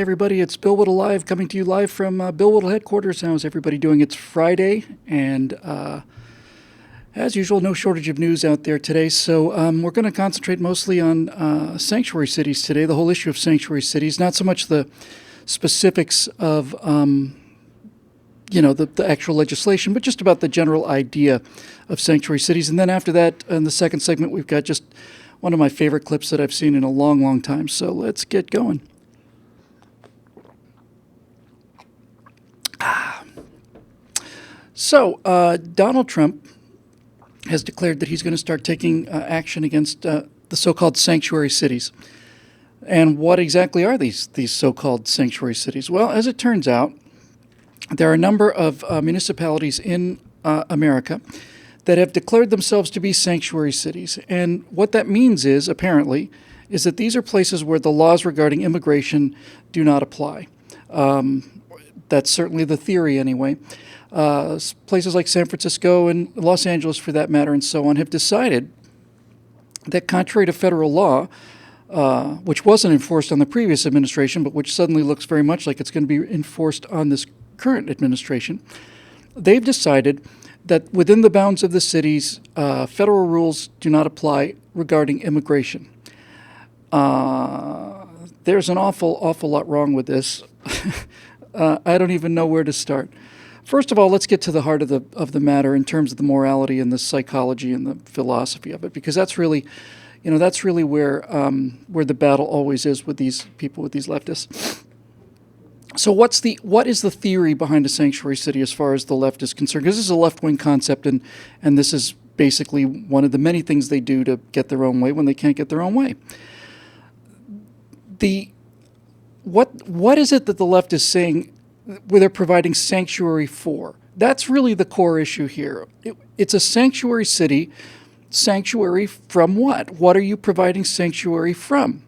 everybody. It's Bill Whittle Live, coming to you live from Bill Whittle headquarters. How's everybody doing? It's Friday, and as usual, no shortage of news out there today. So we're going to concentrate mostly on sanctuary cities today, the whole issue of sanctuary cities, not so much the specifics of, the actual legislation, but just about the general idea of sanctuary cities. And then after that, in the second segment, we've got just one of my favorite clips that I've seen in a long, long time. So let's get going. So Donald Trump has declared that he's going to start taking action against the so-called sanctuary cities. And what exactly are these so-called sanctuary cities? Well, as it turns out, there are a number of municipalities in America that have declared themselves to be sanctuary cities. And what that means is, apparently, is that these are places where the laws regarding immigration do not apply. That's certainly the theory anyway. Places like San Francisco and Los Angeles, for that matter, and so on, have decided that contrary to federal law, which wasn't enforced on the previous administration, but which suddenly looks very much like it's going to be enforced on this current administration, they've decided that within the bounds of the cities, federal rules do not apply regarding immigration. There's an awful lot wrong with this. I don't even know where to start. First of all, let's get to the heart of the matter in terms of the morality and the psychology and the philosophy of it, because that's really where the battle always is with these people, with these leftists. So what is the theory behind a sanctuary city as far as the left is concerned? Because this is a left-wing concept, and this is basically one of the many things they do to get their own way when they can't get their own way. What is it that the left is saying where they're providing sanctuary for? That's really the core issue here. It's a sanctuary city. Sanctuary from what? What are you providing sanctuary from?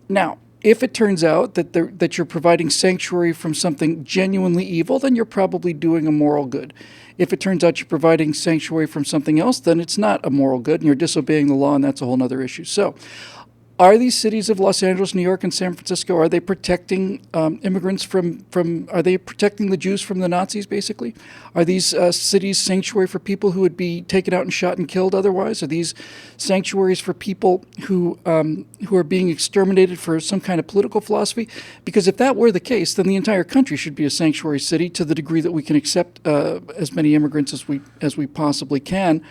Now, if it turns out that you're providing sanctuary from something genuinely evil, then you're probably doing a moral good. If it turns out you're providing sanctuary from something else, then it's not a moral good, and you're disobeying the law, and that's a whole other issue. So, are these cities of Los Angeles, New York, and San Francisco, are they protecting immigrants from, are they protecting the Jews from the Nazis, basically? Are these cities sanctuary for people who would be taken out and shot and killed otherwise? Are these sanctuaries for people who are being exterminated for some kind of political philosophy? Because if that were the case, then the entire country should be a sanctuary city to the degree that we can accept as many immigrants as we possibly can.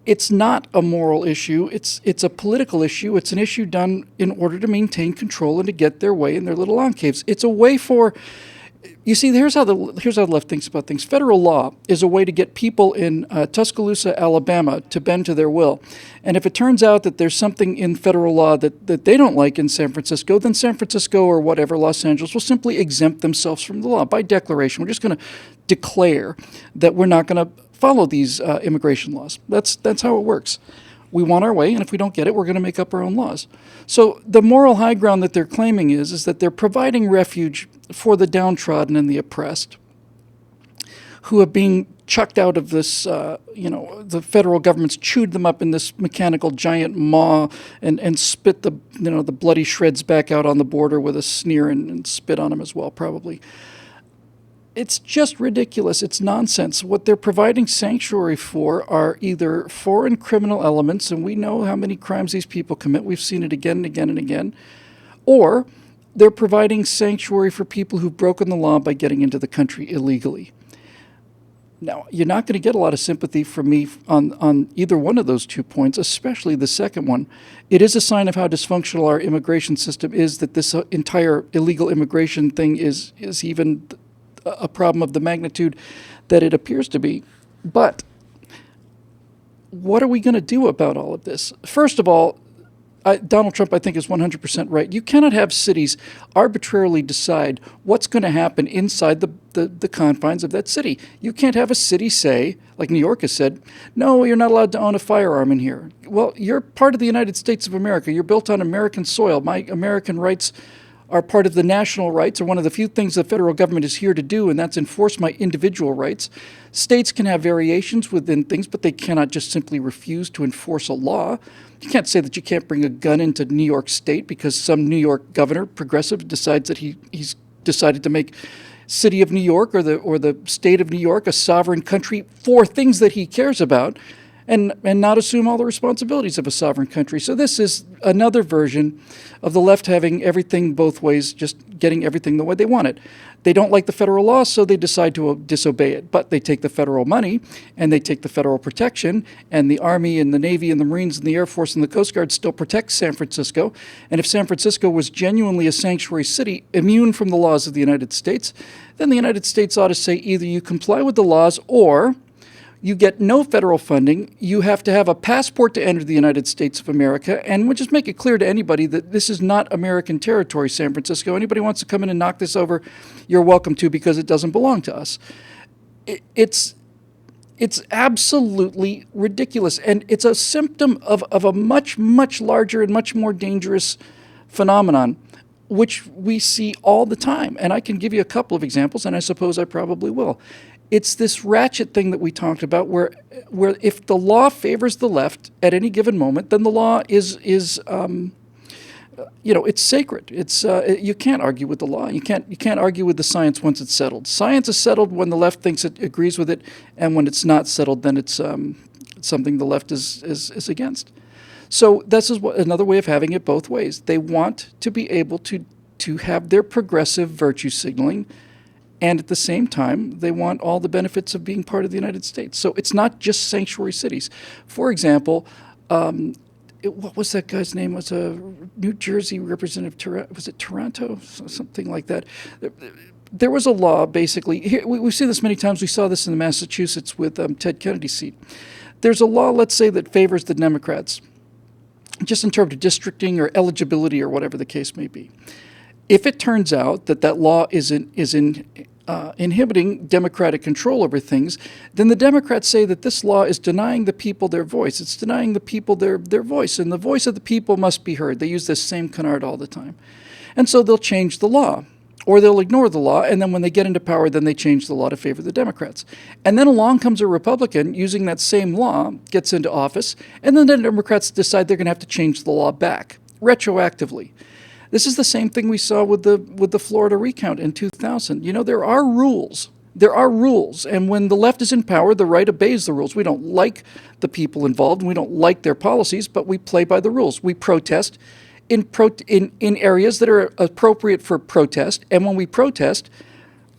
It's not a moral issue. It's a political issue. It's an issue done in order to maintain control and to get their way in their little enclaves. It's a way for, you see, here's how the left thinks about things. Federal law is a way to get people in Tuscaloosa, Alabama, to bend to their will. And if it turns out that there's something in federal law that they don't like in San Francisco, then San Francisco or whatever, Los Angeles, will simply exempt themselves from the law by declaration. We're just going to declare that we're not going to follow these immigration laws. That's how it works. We want our way, and if we don't get it, we're going to make up our own laws. So the moral high ground that they're claiming is that they're providing refuge for the downtrodden and the oppressed, who are being chucked out of this, the federal government's chewed them up in this mechanical giant maw and spit the bloody shreds back out on the border with a sneer and spit on them as well, probably. It's just ridiculous. It's nonsense. What they're providing sanctuary for are either foreign criminal elements, and we know how many crimes these people commit. We've seen it again and again and again. Or they're providing sanctuary for people who've broken the law by getting into the country illegally. Now, you're not going to get a lot of sympathy from me on either one of those 2 points, especially the second one. It is a sign of how dysfunctional our immigration system is that this entire illegal immigration thing is even a problem of the magnitude that it appears to be. But what are we going to do about all of this? First of all, Donald Trump, I think, is 100% right. You cannot have cities arbitrarily decide what's going to happen inside the confines of that city. You can't have a city say, like New York has said, no, you're not allowed to own a firearm in here. Well, you're part of the United States of America. You're built on American soil. My American rights are part of the national rights, or one of the few things the federal government is here to do, and that's enforce my individual rights. States can have variations within things, but they cannot just simply refuse to enforce a law. You can't say that you can't bring a gun into New York State because some New York governor, progressive, decides that he's decided to make city of New York or the state of New York a sovereign country for things that he cares about, and not assume all the responsibilities of a sovereign country. So this is another version of the left having everything both ways, just getting everything the way they want it. They don't like the federal law, so they decide to disobey it. But they take the federal money, and they take the federal protection, and the Army and the Navy and the Marines and the Air Force and the Coast Guard still protect San Francisco. And if San Francisco was genuinely a sanctuary city, immune from the laws of the United States, then the United States ought to say either you comply with the laws or you get no federal funding. You have to have a passport to enter the United States of America. And we'll just make it clear to anybody that this is not American territory, San Francisco. Anybody wants to come in and knock this over, you're welcome to, because it doesn't belong to us. It's absolutely ridiculous. And it's a symptom of a much, much larger and much more dangerous phenomenon, which we see all the time. And I can give you a couple of examples, and I suppose I probably will. It's this ratchet thing that we talked about where if the law favors the left at any given moment, then the law is it's sacred. It's you can't argue with the law. You can't argue with the science once it's settled. Science is settled when the left thinks it agrees with it, and when it's not settled, then it's something the left is against. So this is another way of having it both ways. They want to be able to have their progressive virtue signaling, and at the same time, they want all the benefits of being part of the United States. So it's not just sanctuary cities. For example, what was that guy's name? It was a New Jersey representative, was it Toronto? Something like that. There was a law, basically. Here, we've seen this many times. We saw this in Massachusetts with Ted Kennedy's seat. There's a law, let's say, that favors the Democrats, just in terms of districting or eligibility or whatever the case may be. If it turns out that law is inhibiting democratic control over things, then the Democrats say that this law is denying the people their voice. It's denying the people their voice, and the voice of the people must be heard. They use this same canard all the time. And so they'll change the law, or they'll ignore the law, and then when they get into power, then they change the law to favor the Democrats. And then along comes a Republican using that same law, gets into office, and then the Democrats decide they're going to have to change the law back, retroactively. This is the same thing we saw with the Florida recount in 2000. You know, there are rules. There are rules. And when the left is in power, the right obeys the rules. We don't like the people involved, and we don't like their policies, but we play by the rules. We protest in areas that are appropriate for protest. And when we protest,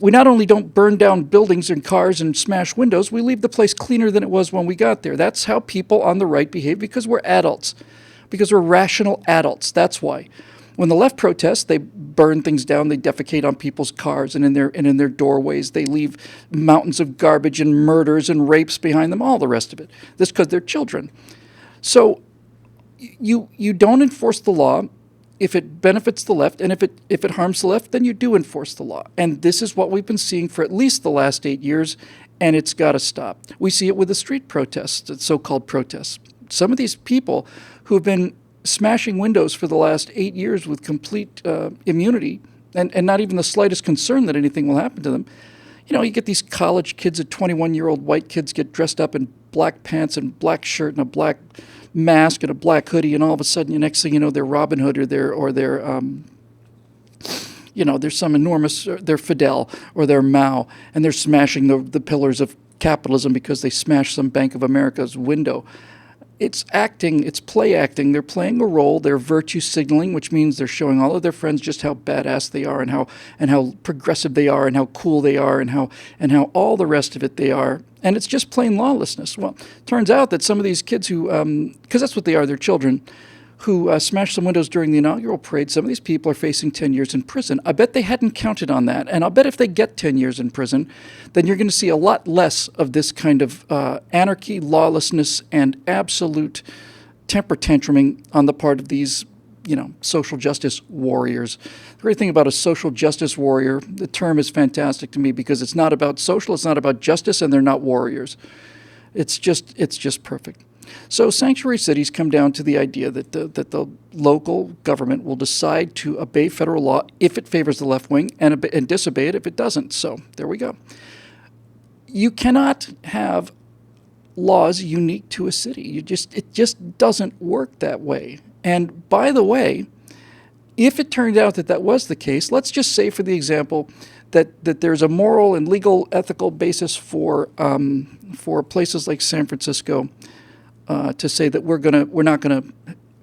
we not only don't burn down buildings and cars and smash windows, we leave the place cleaner than it was when we got there. That's how people on the right behave, because we're adults, because we're rational adults. That's why. When the left protests, they burn things down, they defecate on people's cars and in their doorways. They leave mountains of garbage and murders and rapes behind them, all the rest of it. This because they're children. So you don't enforce the law if it benefits the left, and if it harms the left, then you do enforce the law. And this is what we've been seeing for at least the last 8 years, and it's got to stop. We see it with the street protests, the so-called protests. Some of these people who have been smashing windows for the last 8 years with complete immunity and not even the slightest concern that anything will happen to them. You know, you get these college kids, 21-year-old white kids get dressed up in black pants and black shirt and a black mask and a black hoodie, and all of a sudden, the next thing you know, they're Robin Hood or they're some enormous, they're Fidel or they're Mao, and they're smashing the pillars of capitalism because they smashed some Bank of America's window. It's acting, it's play acting. They're playing a role. They're virtue signaling, which means they're showing all of their friends just how badass they are and how progressive they are and how cool they are and how all the rest of it they are. And it's just plain lawlessness. Well, turns out that some of these kids who, because that's what they are, they're children, who smashed some windows during the inaugural parade, some of these people are facing 10 years in prison. I bet they hadn't counted on that. And I'll bet if they get 10 years in prison, then you're going to see a lot less of this kind of anarchy, lawlessness, and absolute temper tantruming on the part of these, social justice warriors. The great thing about a social justice warrior, the term is fantastic to me because it's not about social, it's not about justice, and they're not warriors. It's just perfect. So sanctuary cities come down to the idea that the local government will decide to obey federal law if it favors the left wing and disobey it if it doesn't. So there we go. You cannot have laws unique to a city. It just doesn't work that way. And by the way, if it turned out that that was the case, let's just say, for the example, that there's a moral and legal, ethical basis for places like San Francisco to say that we're not gonna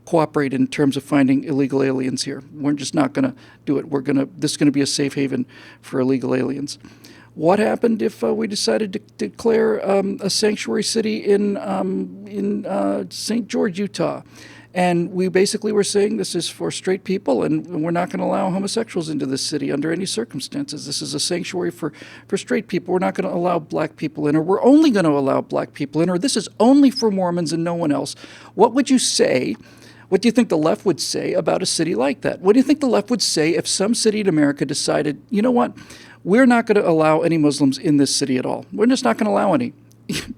cooperate in terms of finding illegal aliens here. We're just not gonna do it. This is gonna be a safe haven for illegal aliens. What happened if we decided to declare a sanctuary city in St. George, Utah? And we basically were saying this is for straight people, and we're not going to allow homosexuals into this city under any circumstances. This is a sanctuary for straight people. We're not going to allow black people in, or we're only going to allow black people in, or this is only for Mormons and no one else. What would you say? What do you think the left would say about a city like that? What do you think the left would say if some city in America decided, you know what, we're not going to allow any Muslims in this city at all. We're just not going to allow any.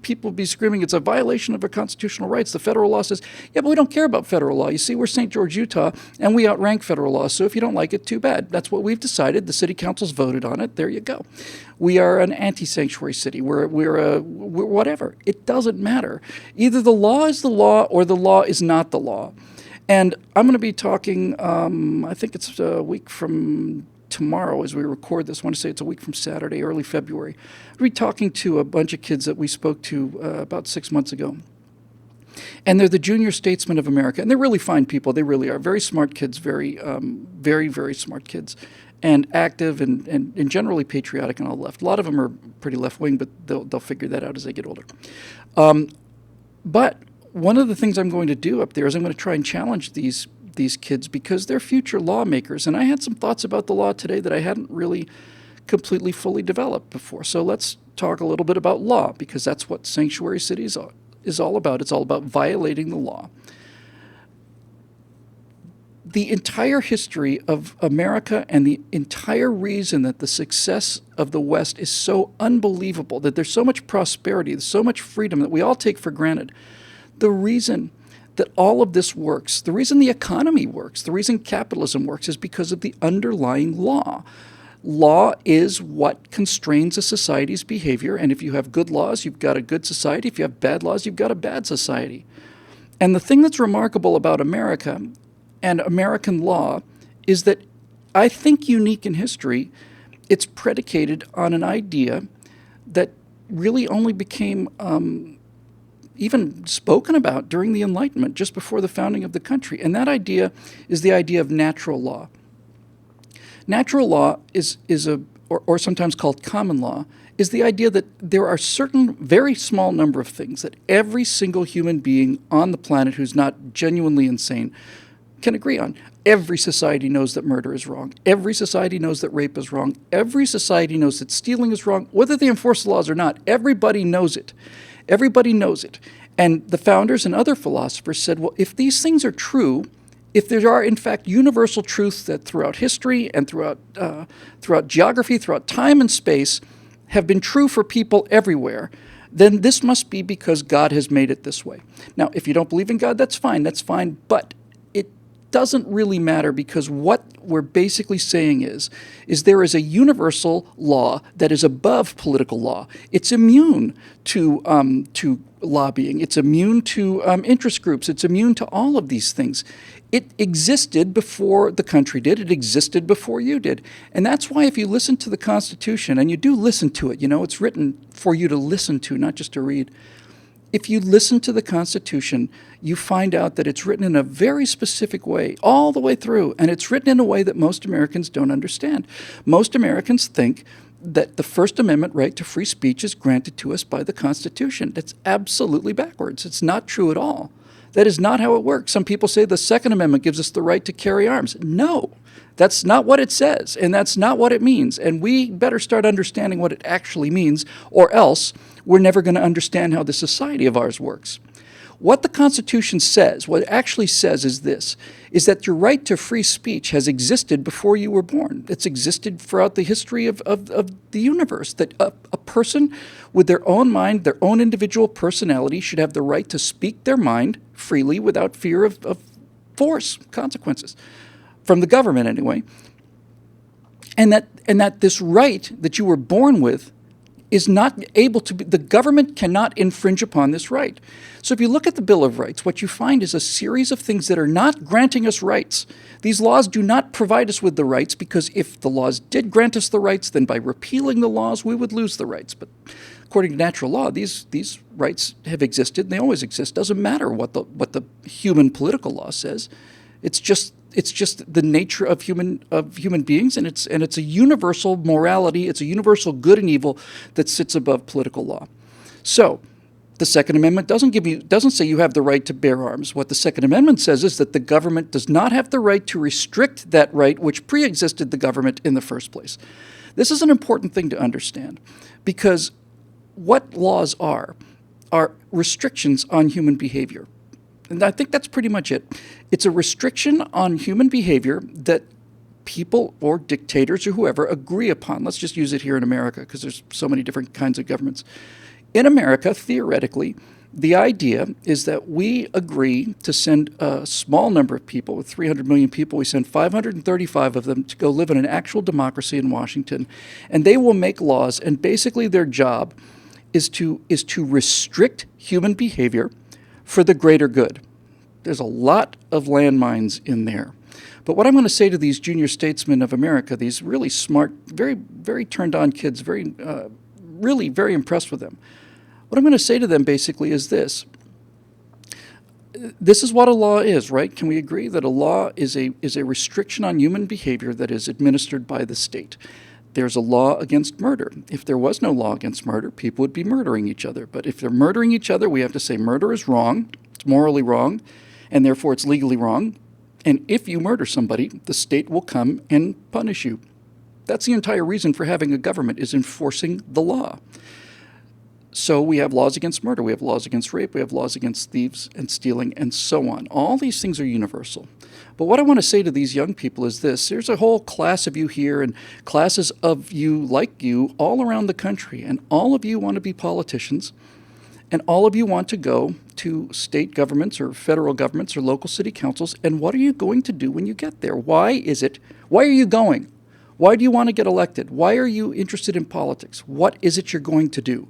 People would be screaming, it's a violation of our constitutional rights. The federal law says, yeah, but we don't care about federal law. You see, we're St. George, Utah, and we outrank federal law. So if you don't like it, too bad. That's what we've decided. The city council's voted on it. There you go. We are an anti-sanctuary city. We're whatever. It doesn't matter. Either the law is the law or the law is not the law. And I'm going to be talking, I think it's a week from tomorrow as we record this. I want to say it's a week from Saturday, early February. We'll be talking to a bunch of kids that we spoke to about 6 months ago. And they're the junior statesmen of America. And they're really fine people. They really are. Very smart kids, very, very smart kids. And active and generally patriotic and all left. A lot of them are pretty left-wing, but they'll figure that out as they get older. But one of the things I'm going to do up there is I'm going to try and challenge these kids because they're future lawmakers. And I had some thoughts about the law today that I hadn't really completely fully developed before. So let's talk a little bit about law, because that's what sanctuary cities is all about. It's all about violating the law. The entire history of America and the entire reason that the success of the West is so unbelievable, that there's so much prosperity, there's so much freedom that we all take for granted, the reason that all of this works, the reason the economy works, the reason capitalism works is because of the underlying law. Law is what constrains a society's behavior, and if you have good laws, you've got a good society. If you have bad laws, you've got a bad society. And the thing that's remarkable about America and American law is that, I think unique in history, it's predicated on an idea that really only became even spoken about during the Enlightenment, just before the founding of the country. And that idea is the idea of natural law. Natural law or sometimes called common law, is the idea that there are certain very small number of things that every single human being on the planet who's not genuinely insane can agree on. Every society knows that murder is wrong. Every society knows that rape is wrong. Every society knows that stealing is wrong. Whether they enforce the laws or not, everybody knows it. Everybody knows it. And the founders and other philosophers said, well, if these things are true, if there are, in fact, universal truths that throughout history and throughout geography, throughout time and space, have been true for people everywhere, then this must be because God has made it this way. Now, if you don't believe in God, that's fine, but it doesn't really matter, because what we're basically saying is there is a universal law that is above political law. It's immune to lobbying. It's immune to interest groups. It's immune to all of these things. It existed before the country did. It existed before you did. And that's why if you listen to the Constitution, and you do listen to it, it's written for you to listen to, not just to read. If you listen to the Constitution, you find out that it's written in a very specific way, all the way through. And it's written in a way that most Americans don't understand. Most Americans think that the First Amendment right to free speech is granted to us by the Constitution. That's absolutely backwards. It's not true at all. That is not how it works. Some people say the Second Amendment gives us the right to carry arms. No, that's not what it says, and that's not what it means. And we better start understanding what it actually means, or else we're never going to understand how the society of ours works. What the Constitution says, what it actually says is this, is that your right to free speech has existed before you were born. It's existed throughout the history of the universe, that a person with their own mind, their own individual personality should have the right to speak their mind freely without fear of force, consequences, from the government anyway. And that this right that you were born with is not able to be, the government cannot infringe upon this right. So if you look at the Bill of Rights, what you find is a series of things that are not granting us rights. These laws do not provide us with the rights, because if the laws did grant us the rights, then by repealing the laws, we would lose the rights. But according to natural law, these rights have existed, and they always exist. Doesn't matter what the human political law says. It's just the nature of human beings, and it's a universal morality. It's a universal good and evil that sits above political law. So the Second Amendment doesn't say you have the right to bear arms. What the Second Amendment says is that the government does not have the right to restrict that right which pre-existed the government in the first place. This is an important thing to understand, because what laws are restrictions on human behavior. And I think that's pretty much it. It's a restriction on human behavior that people or dictators or whoever agree upon. Let's just use it here in America, because there's so many different kinds of governments. In America, theoretically, the idea is that we agree to send a small number of people. With 300 million people, we send 535 of them to go live in an actual democracy in Washington, and they will make laws, and basically their job is to restrict human behavior for the greater good. There's a lot of landmines in there. But what I'm going to say to these junior statesmen of America, these really smart, very, very turned-on kids, really very impressed with them, what I'm going to say to them basically is this. This is what a law is, right? Can we agree that a law is a restriction on human behavior that is administered by the state? There's a law against murder. If there was no law against murder, people would be murdering each other. But if they're murdering each other, we have to say murder is wrong, it's morally wrong, and therefore it's legally wrong. And if you murder somebody, the state will come and punish you. That's the entire reason for having a government, is enforcing the law. So we have laws against murder, we have laws against rape, we have laws against thieves and stealing, and so on. All these things are universal. But what I want to say to these young people is this. There's a whole class of you here and classes of you like you all around the country, and all of you want to be politicians, and all of you want to go to state governments or federal governments or local city councils, and what are you going to do when you get there? Why are you going? Why do you want to get elected? Why are you interested in politics? What is it you're going to do?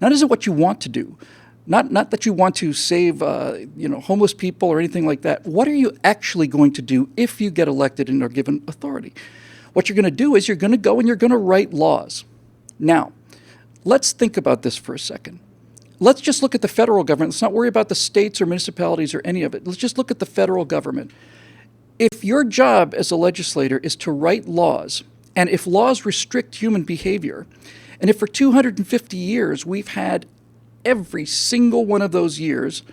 Not is it what you want to do. Not that you want to save homeless people or anything like that. What are you actually going to do if you get elected and are given authority? What you're going to do is you're going to go and you're going to write laws. Now, let's think about this for a second. Let's just look at the federal government. Let's not worry about the states or municipalities or any of it. Let's just look at the federal government. If your job as a legislator is to write laws, and if laws restrict human behavior, and if for 250 years we've had every single one of those years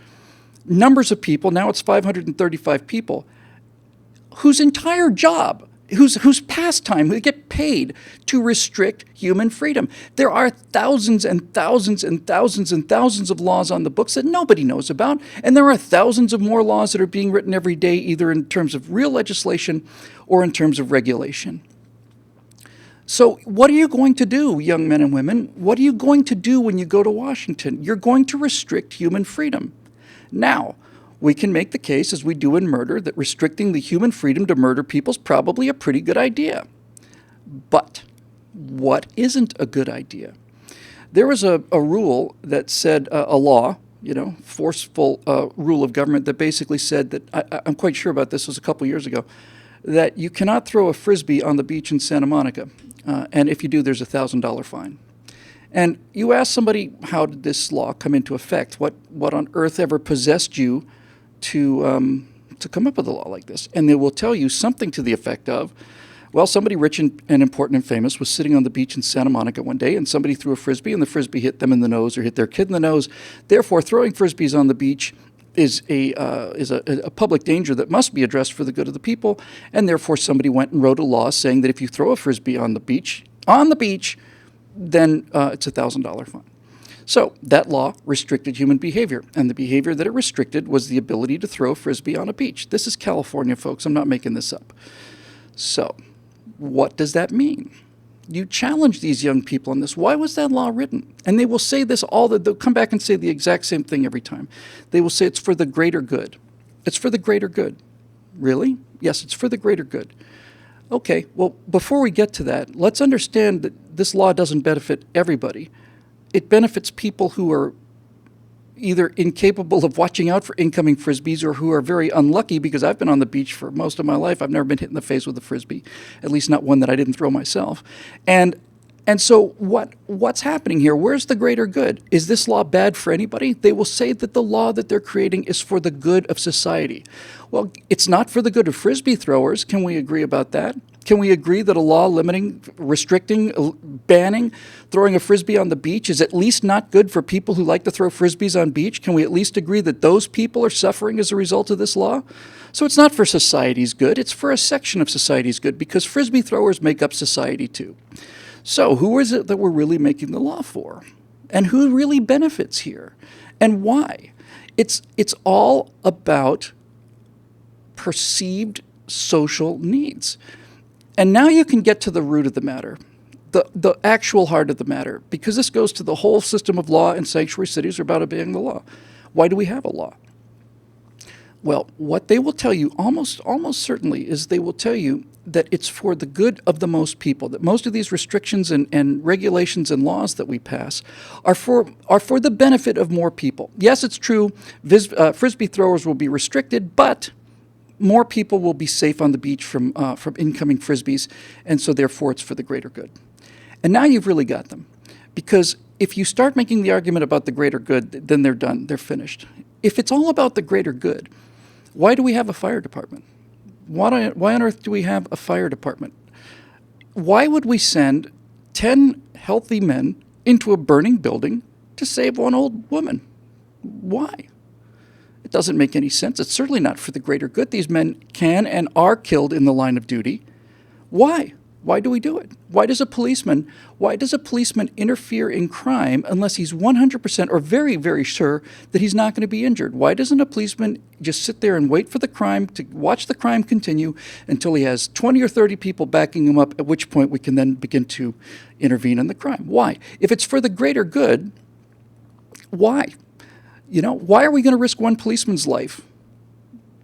numbers of people, now it's 535 people, whose entire job, whose pastime, who get paid to restrict human freedom. There are thousands and thousands and thousands and thousands of laws on the books that nobody knows about, and there are thousands of more laws that are being written every day, either in terms of real legislation or in terms of regulation. So what are you going to do, young men and women? What are you going to do when you go to Washington? You're going to restrict human freedom. Now, we can make the case, as we do in murder, that restricting the human freedom to murder people is probably a pretty good idea. But what isn't a good idea? There was a rule that said, a law, forceful rule of government that basically said that, I'm quite sure about this, was a couple years ago, that you cannot throw a Frisbee on the beach in Santa Monica. And if you do, there's a $1,000 fine. And you ask somebody, how did this law come into effect? What on earth ever possessed you to come up with a law like this? And they will tell you something to the effect of, well, somebody rich and important and famous was sitting on the beach in Santa Monica one day, and somebody threw a Frisbee, and the Frisbee hit them in the nose or hit their kid in the nose. Therefore, throwing Frisbees on the beach is a public danger that must be addressed for the good of the people, and therefore somebody went and wrote a law saying that if you throw a Frisbee on the beach, then it's a $1,000 fine. So that law restricted human behavior, and the behavior that it restricted was the ability to throw a frisbee on a beach. This is California, folks. I'm not making this up. So what does that mean? You challenge these young people on this. Why was that law written? And they will say this they'll come back and say the exact same thing every time. They will say it's for the greater good. It's for the greater good. Really? Yes, it's for the greater good. Okay, well, before we get to that, let's understand that this law doesn't benefit everybody. It benefits people who are either incapable of watching out for incoming frisbees or who are very unlucky, because I've been on the beach for most of my life. I've never been hit in the face with a frisbee, at least not one that I didn't throw myself. And so what's happening here? Where's the greater good? Is this law bad for anybody? They will say that the law that they're creating is for the good of society. Well, it's not for the good of frisbee throwers. Can we agree about that? Can we agree that a law limiting, restricting, banning throwing a frisbee on the beach is at least not good for people who like to throw frisbees on beach? Can we at least agree that those people are suffering as a result of this law? So it's not for society's good. It's for a section of society's good, because frisbee throwers make up society too. So who is it that we're really making the law for? And who really benefits here? And why? It's all about perceived social needs. And now you can get to the root of the matter, the actual heart of the matter, because this goes to the whole system of law, and sanctuary cities are about obeying the law. Why do we have a law? Well, what they will tell you almost certainly is they will tell you that it's for the good of the most people, that most of these restrictions and regulations and laws that we pass are for the benefit of more people. Yes, it's true, frisbee throwers will be restricted, but more people will be safe on the beach from incoming frisbees, and so therefore it's for the greater good. And now you've really got them, because if you start making the argument about the greater good, then they're done, they're finished. If it's all about the greater good, why do we have a fire department? Why on earth do we have a fire department? Why would we send 10 healthy men into a burning building to save one old woman? Why? It doesn't make any sense. It's certainly not for the greater good. These men can and are killed in the line of duty. Why? Why do we do it? Why does a policeman interfere in crime unless he's 100% or very, very sure that he's not going to be injured? Why doesn't a policeman just sit there and wait for the crime, to watch the crime continue until he has 20 or 30 people backing him up, at which point we can then begin to intervene in the crime? Why? If it's for the greater good, why? Why are we going to risk one policeman's life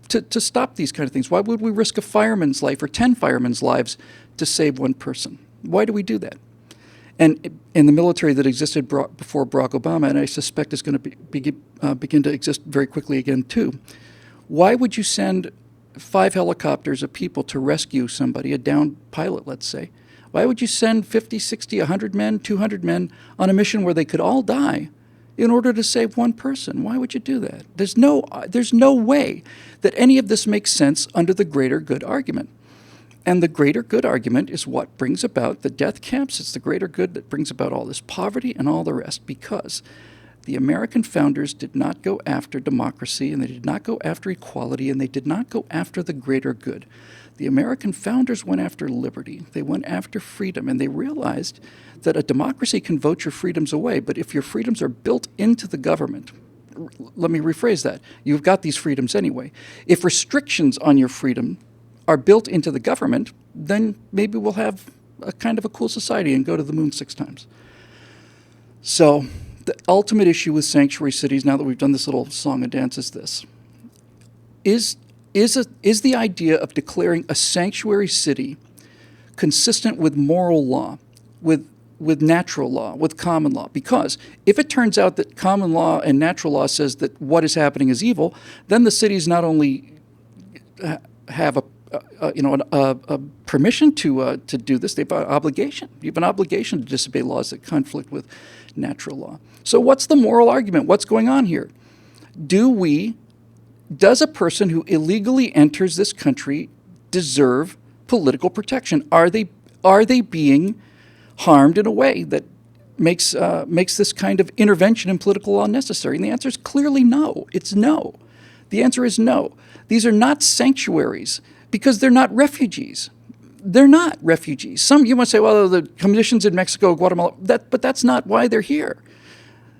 to stop these kind of things? Why would we risk a fireman's life or 10 firemen's lives to save one person? Why do we do that? And in the military that existed before Barack Obama, and I suspect is going to begin to exist very quickly again too, why would you send 5 helicopters of people to rescue somebody, a downed pilot, let's say? Why would you send 50, 60, 100 men, 200 men on a mission where they could all die in order to save one person? Why would you do that? There's no way that any of this makes sense under the greater good argument. And the greater good argument is what brings about the death camps. It's the greater good that brings about all this poverty and all the rest, because the American founders did not go after democracy, and they did not go after equality, and they did not go after the greater good. The American founders went after liberty. They went after freedom, and they realized that a democracy can vote your freedoms away, but if your freedoms are built into the government, let me rephrase that, you've got these freedoms anyway. If restrictions on your freedom are built into the government, then maybe we'll have a kind of a cool society and go to the moon 6 times. So the ultimate issue with sanctuary cities, now that we've done this little song and dance, is this. Is the idea of declaring a sanctuary city consistent with moral law, with natural law, with common law? Because if it turns out that common law and natural law says that what is happening is evil, then the cities not only have a permission to do this, they have an obligation. You have an obligation to disobey laws that conflict with natural law. So what's the moral argument? What's going on here? Does a person who illegally enters this country deserve political protection? Are they being harmed in a way that makes this kind of intervention in political law necessary? And the answer is clearly no. It's no. The answer is no. These are not sanctuaries because they're not refugees. They're not refugees. You might say, well, the conditions in Mexico, Guatemala, but that's not why they're here.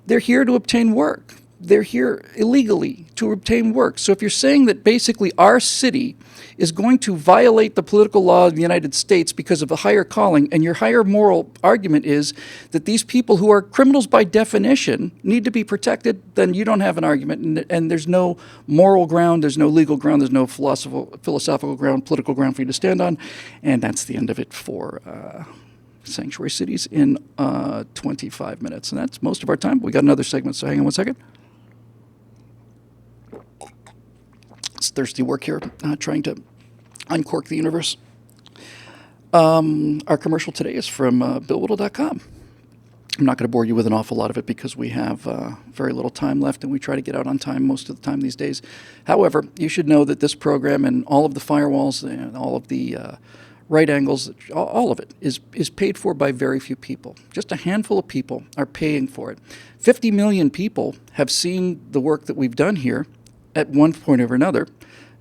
They're here to obtain work. They're here illegally to obtain work. So if you're saying that basically our city is going to violate the political law of the United States because of a higher calling, and your higher moral argument is that these people who are criminals by definition need to be protected, then you don't have an argument. And there's no moral ground, there's no legal ground, there's no philosophical ground, political ground for you to stand on. And that's the end of it for sanctuary cities in 25 minutes. And that's most of our time. We got another segment, so hang on one second. It's thirsty work here, trying to uncork the universe. Our commercial today is from BillWhittle.com. I'm not going to bore you with an awful lot of it because we have very little time left, and we try to get out on time most of the time these days. However, you should know that this program and all of the firewalls and all of the right angles, all of it is paid for by very few people. Just a handful of people are paying for it. 50 million people have seen the work that we've done here at one point or another.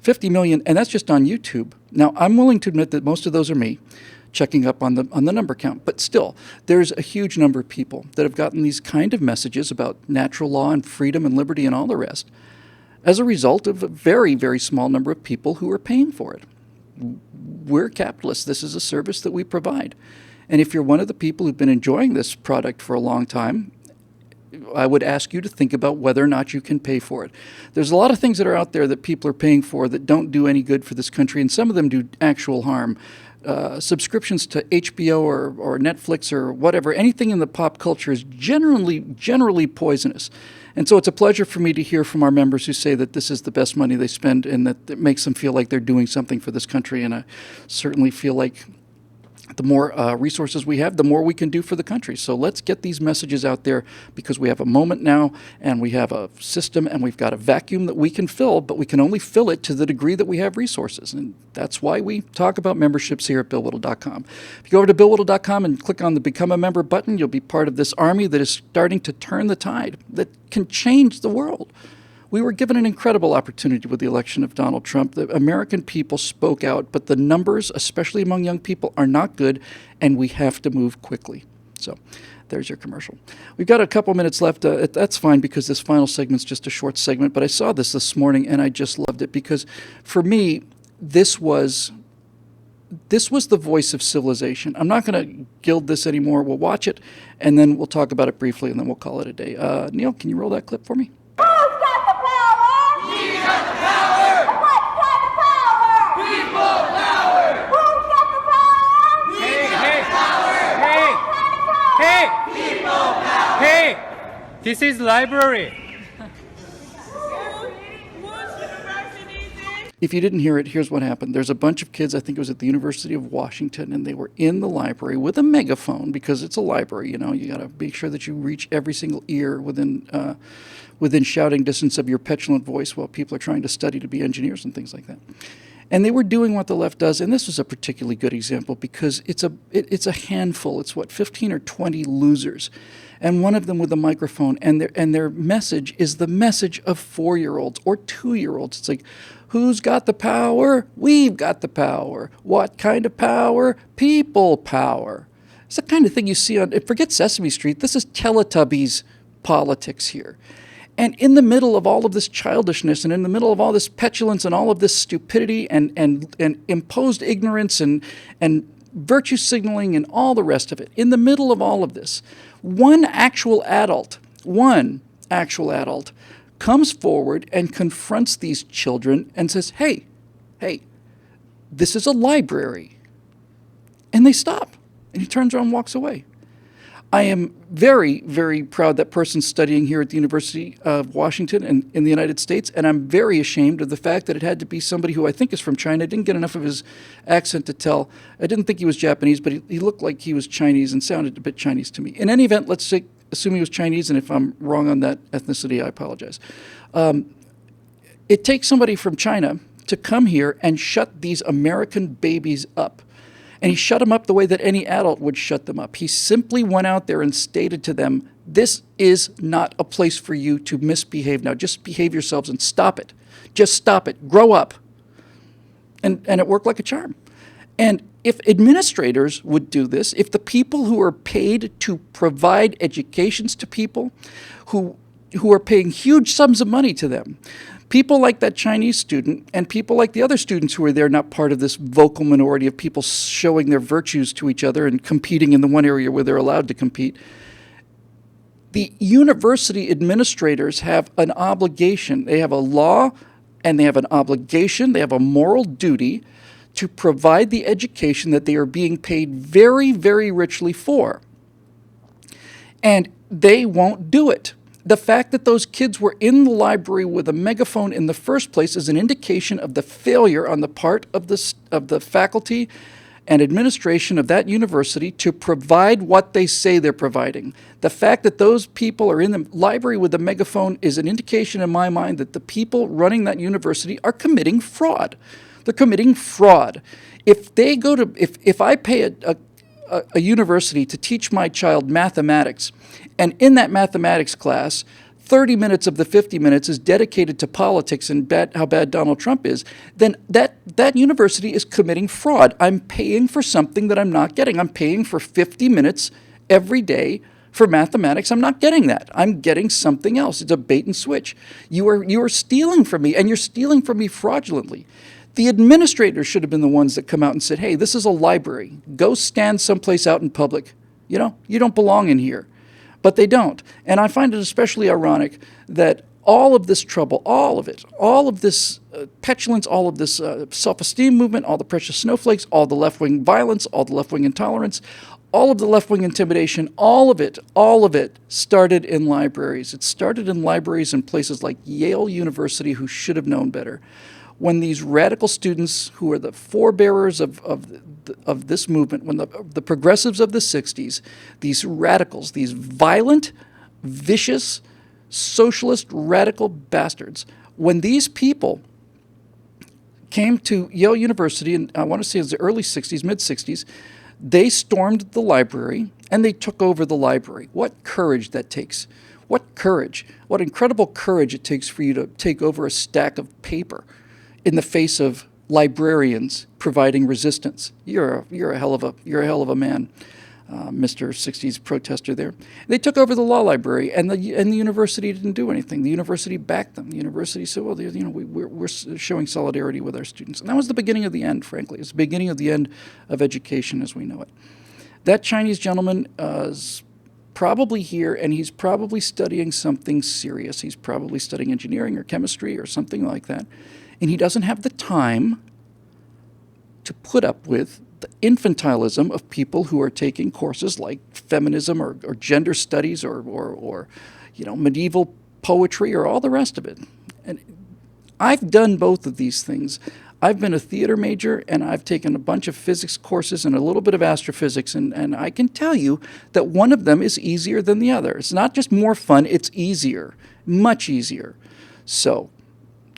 50 million, and that's just on YouTube. Now, I'm willing to admit that most of those are me checking up on the number count, but still, there's a huge number of people that have gotten these kind of messages about natural law and freedom and liberty and all the rest as a result of a very, very small number of people who are paying for it. We're capitalists. This is a service that we provide. And if you're one of the people who've been enjoying this product for a long time, I would ask you to think about whether or not you can pay for it. There's a lot of things that are out there that people are paying for that don't do any good for this country, and some of them do actual harm. Subscriptions to HBO or Netflix or whatever, anything in the pop culture is generally poisonous. And so it's a pleasure for me to hear from our members who say that this is the best money they spend and that it makes them feel like they're doing something for this country. And I certainly feel like the more resources we have, the more we can do for the country. So let's get these messages out there because we have a moment now and we have a system and we've got a vacuum that we can fill, but we can only fill it to the degree that we have resources. And that's why we talk about memberships here at BillWhittle.com. If you go over to BillWhittle.com and click on the Become a Member button, you'll be part of this army that is starting to turn the tide, that can change the world. We were given an incredible opportunity with the election of Donald Trump. The American people spoke out, but the numbers, especially among young people, are not good, and we have to move quickly. So there's your commercial. We've got a couple minutes left. That's fine because this final segment's just a short segment, but I saw this morning, and I just loved it because for me, this was the voice of civilization. I'm not going to gild this anymore. We'll watch it, and then we'll talk about it briefly, and then we'll call it a day. Neil, can you roll that clip for me? Hey, this is library. If you didn't hear it, here's what happened. There's a bunch of kids, I think it was at the University of Washington, and they were in the library with a megaphone because it's a library, you got to make sure that you reach every single ear within shouting distance of your petulant voice while people are trying to study to be engineers and things like that. And they were doing what the left does, and this was a particularly good example because it's a handful. It's 15 or 20 losers, and one of them with a microphone, and their message is the message of 4-year-olds or 2-year-olds. It's like, who's got the power? We've got the power. What kind of power? People power. It's the kind of thing you see on, forget Sesame Street, this is Teletubbies politics here. And in the middle of all of this childishness and in the middle of all this petulance and all of this stupidity and imposed ignorance and virtue signaling and all the rest of it, in the middle of all of this, one actual adult comes forward and confronts these children and says, hey, this is a library. And they stop. And he turns around and walks away. I am very, very proud that person's studying here at the University of Washington and in the United States, and I'm very ashamed of the fact that it had to be somebody who I think is from China. I didn't get enough of his accent to tell. I didn't think he was Japanese, but he looked like he was Chinese and sounded a bit Chinese to me. In any event, assume he was Chinese, and if I'm wrong on that ethnicity, I apologize. It takes somebody from China to come here and shut these American babies up. And he shut them up the way that any adult would shut them up. He simply went out there and stated to them, this is not a place for you to misbehave. Now just behave yourselves and stop it. Just stop it. Grow up. And it worked like a charm. And if administrators would do this, if the people who are paid to provide educations to people who are paying huge sums of money to them, people like that Chinese student and people like the other students who are there, not part of this vocal minority of people showing their virtues to each other and competing in the one area where they're allowed to compete, the university administrators have an obligation. They have a law and they have an obligation, they have a moral duty to provide the education that they are being paid very, very richly for. And they won't do it. The fact that those kids were in the library with a megaphone in the first place is an indication of the failure on the part of the faculty and administration of that university to provide what they say they're providing. The fact that those people are in the library with a megaphone is an indication in my mind that the people running that university are committing fraud. They're committing fraud. If I pay a university to teach my child mathematics, and in that mathematics class, 30 minutes of the 50 minutes is dedicated to politics and how bad Donald Trump is, then that university is committing fraud. I'm paying for something that I'm not getting. I'm paying for 50 minutes every day for mathematics. I'm not getting that. I'm getting something else. It's a bait and switch. You are stealing from me, and you're stealing from me fraudulently. The administrators should have been the ones that come out and said, hey, this is a library. Go stand someplace out in public. You don't belong in here. But they don't. And I find it especially ironic that all of this trouble, all of it, all of this petulance, all of this self-esteem movement, all the precious snowflakes, all the left-wing violence, all the left-wing intolerance, all of the left-wing intimidation, all of it started in libraries. It started in libraries in places like Yale University, who should have known better. When these radical students, who are the forebearers of this movement, when the progressives of the 60s, these radicals, these violent, vicious, socialist, radical bastards, when these people came to Yale University, and I want to say it was the early 60s, mid-60s, they stormed the library and they took over the library. What courage that takes. What courage. What incredible courage it takes for you to take over a stack of paper in the face of librarians providing resistance. You're a hell of a man, Mr. 60s protester there. They took over the law library, and the university didn't do anything. The university backed them. The university said, well, we're showing solidarity with our students. And that was the beginning of the end, frankly. It's the beginning of the end of education as we know it. That Chinese gentleman is probably here, and he's probably studying something serious. He's probably studying engineering or chemistry or something like that. And he doesn't have the time to put up with the infantilism of people who are taking courses like feminism or gender studies or medieval poetry or all the rest of it. And I've done both of these things. I've been a theater major, and I've taken a bunch of physics courses and a little bit of astrophysics, and I can tell you that one of them is easier than the other. It's not just more fun, it's easier, much easier. So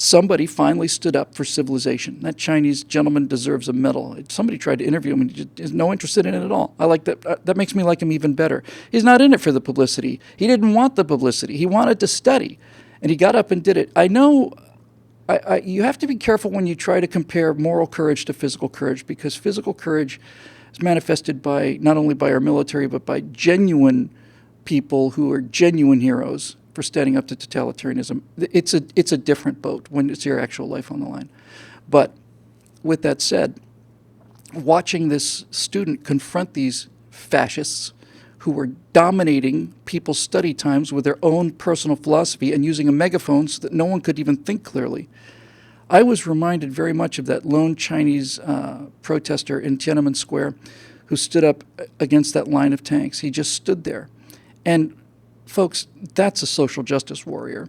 somebody finally stood up for civilization. That Chinese gentleman deserves a medal. Somebody tried to interview him, and he is no interested in it at all. I like that. That makes me like him even better. He's not in it for the publicity. He didn't want the publicity. He wanted to study, and he got up and did it. I know you have to be careful when you try to compare moral courage to physical courage, because physical courage is manifested by not only by our military, but by genuine people who are genuine heroes for standing up to totalitarianism. It's a different boat when it's your actual life on the line. But with that said, watching this student confront these fascists who were dominating people's study times with their own personal philosophy and using a megaphone so that no one could even think clearly, I was reminded very much of that lone Chinese protester in Tiananmen Square who stood up against that line of tanks. He just stood there. And folks, that's a social justice warrior.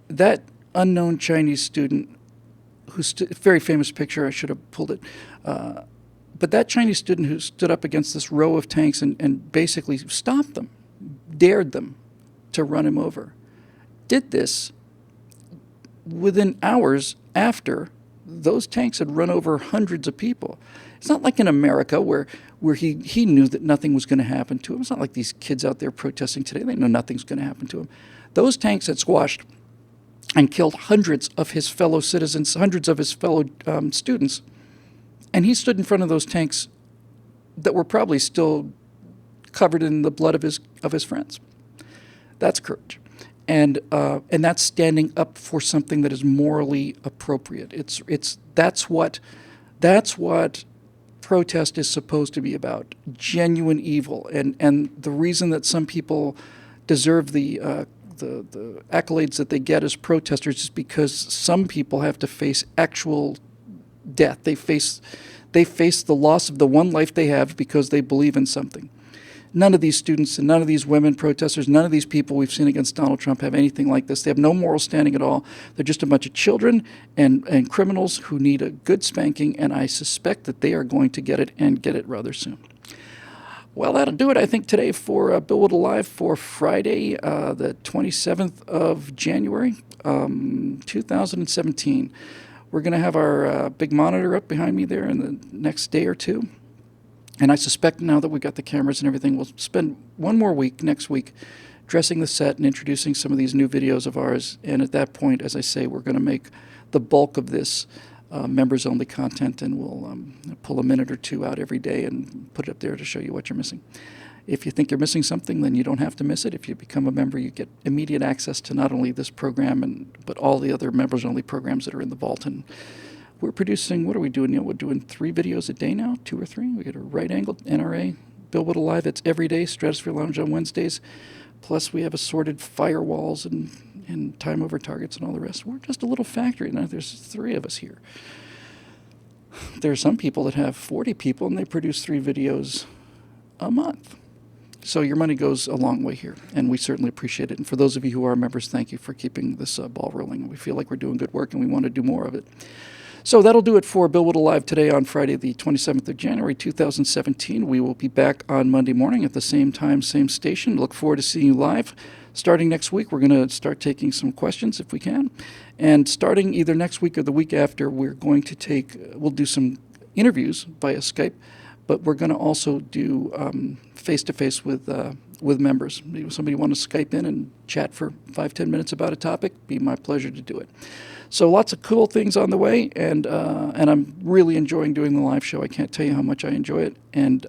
That unknown Chinese student, very famous picture, I should have pulled it, but that Chinese student who stood up against this row of tanks and basically stopped them, dared them to run him over, did this within hours after those tanks had run over hundreds of people. It's not like in America where he knew that nothing was going to happen to him. It's not like these kids out there protesting today. They know nothing's going to happen to him. Those tanks had squashed and killed hundreds of his fellow citizens, hundreds of his fellow students. And he stood in front of those tanks that were probably still covered in the blood of his friends. That's courage. And that's standing up for something that is morally appropriate. That's what protest is supposed to be about: genuine evil. And the reason that some people deserve the accolades that they get as protesters is because some people have to face actual death. They face the loss of the one life they have because they believe in something. None of these students and none of these women protesters, none of these people we've seen against Donald Trump have anything like this. They have no moral standing at all. They're just a bunch of children and criminals who need a good spanking, and I suspect that they are going to get it, and get it rather soon. Well, that'll do it, I think, today for Bill Whittle Live for Friday, the 27th of January, 2017. We're going to have our big monitor up behind me there in the next day or two. And I suspect now that we've got the cameras and everything, we'll spend one more week, next week, dressing the set and introducing some of these new videos of ours. And at that point, as I say, we're going to make the bulk of this members-only content, and we'll pull a minute or two out every day and put it up there to show you what you're missing. If you think you're missing something, then you don't have to miss it. If you become a member, you get immediate access to not only this program, but all the other members-only programs that are in the vault. And we're producing, what are we doing, Neil? We're doing 3 videos a day now, 2 or 3. We got a Right Angle, NRA, Bill Whittle Live. It's every day, Stratosphere Lounge on Wednesdays. Plus, we have assorted firewalls and time over targets and all the rest. We're just a little factory. Now, there's 3 of us here. There are some people that have 40 people, and they produce 3 videos a month. So your money goes a long way here, and we certainly appreciate it. And for those of you who are members, thank you for keeping this ball rolling. We feel like we're doing good work, and we want to do more of it. So that'll do it for Bill Whittle Live today on Friday, the 27th of January, 2017. We will be back on Monday morning at the same time, same station. Look forward to seeing you live. Starting next week, we're going to start taking some questions if we can. And starting either next week or the week after, we'll do some interviews via Skype, but we're going to also do face-to-face with members. If somebody want to Skype in and chat for 5-10 minutes about a topic, it'd be my pleasure to do it. So lots of cool things on the way, and I'm really enjoying doing the live show. I can't tell you how much I enjoy it, and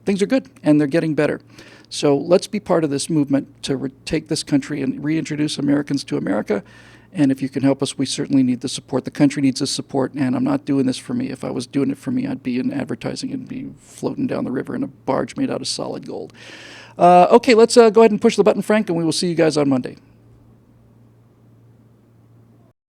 things are good, and they're getting better. So let's be part of this movement to take this country and reintroduce Americans to America. And if you can help us, we certainly need the support. The country needs the support, and I'm not doing this for me. If I was doing it for me, I'd be in advertising and be floating down the river in a barge made out of solid gold. Okay, let's go ahead and push the button, Frank, and we will see you guys on Monday.